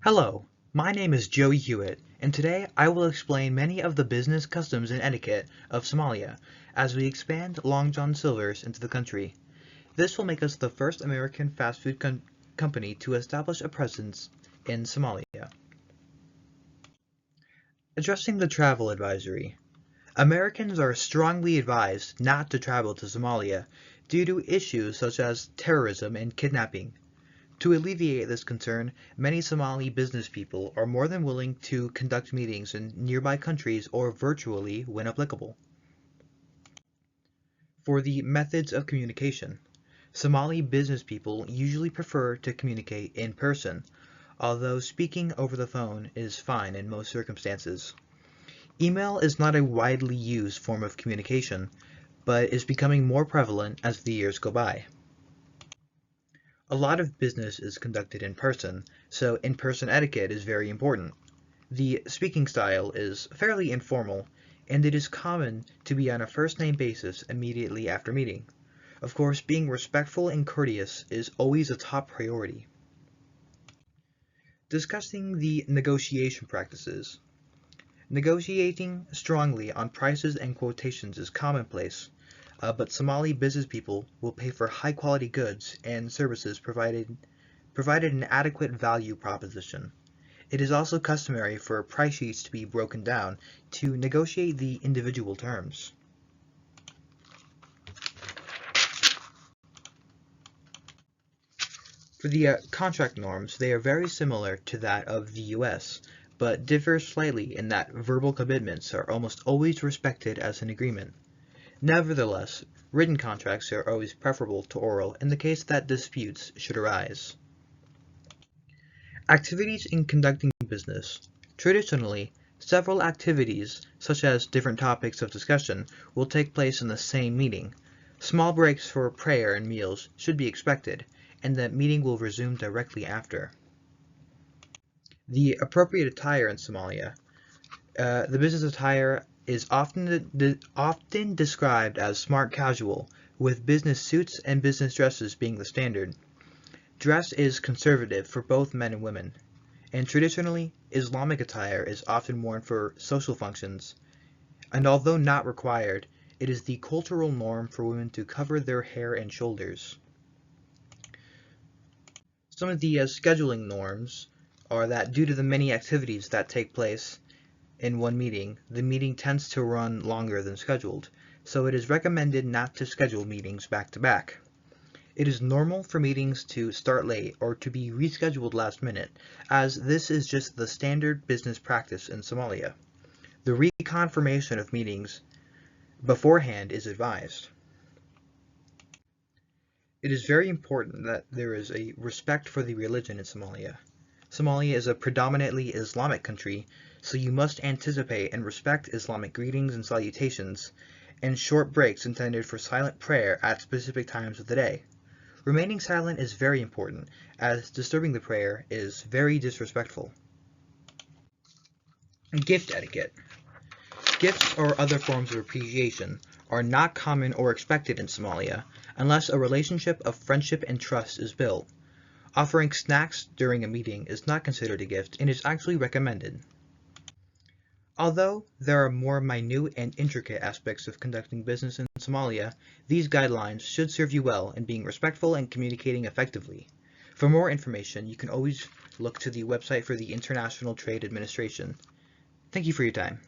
Hello, my name is Joey Hewitt, and today I will explain many of the business customs and etiquette of Somalia as we expand Long John Silver's into the country. This will make us the first American fast food company to establish a presence in Somalia. Addressing the travel advisory. Americans are strongly advised not to travel to Somalia due to issues such as terrorism and kidnapping. To alleviate this concern, many Somali business people are more than willing to conduct meetings in nearby countries or virtually when applicable. For the methods of communication, Somali business people usually prefer to communicate in person, although speaking over the phone is fine in most circumstances. Email is not a widely used form of communication, but is becoming more prevalent as the years go by. A lot of business is conducted in person, so in-person etiquette is very important. The speaking style is fairly informal, and it is common to be on a first-name basis immediately after meeting. Of course, being respectful and courteous is always a top priority. Discussing the negotiation practices. Negotiating strongly on prices and quotations is commonplace, but Somali business people will pay for high-quality goods and services provided an adequate value proposition. It is also customary for price sheets to be broken down to negotiate the individual terms. For the contract norms, they are very similar to that of the US, but differ slightly in that verbal commitments are almost always respected as an agreement. Nevertheless, written contracts are always preferable to oral in the case that disputes should arise. Activities in conducting business. Traditionally, several activities, such as different topics of discussion, will take place in the same meeting. Small breaks for prayer and meals should be expected, and the meeting will resume directly after. The appropriate attire in Somalia. The business attire is often described as smart casual, with business suits and business dresses being the standard. Dress is conservative for both men and women, and traditionally, Islamic attire is often worn for social functions, and although not required, it is the cultural norm for women to cover their hair and shoulders. Some of the scheduling norms are that due to the many activities that take place in one meeting, the meeting tends to run longer than scheduled, so it is recommended not to schedule meetings back to back. It is normal for meetings to start late or to be rescheduled last minute, as this is just the standard business practice in Somalia. The reconfirmation of meetings beforehand is advised. It is very important that there is a respect for the religion in Somalia. Somalia is a predominantly Islamic country, so you must anticipate and respect Islamic greetings and salutations, and short breaks intended for silent prayer at specific times of the day. Remaining silent is very important, as disturbing the prayer is very disrespectful. Gift etiquette. Gifts or other forms of appreciation are not common or expected in Somalia unless a relationship of friendship and trust is built. Offering snacks during a meeting is not considered a gift and is actually recommended. Although there are more minute and intricate aspects of conducting business in Somalia, these guidelines should serve you well in being respectful and communicating effectively. For more information, you can always look to the website for the International Trade Administration. Thank you for your time.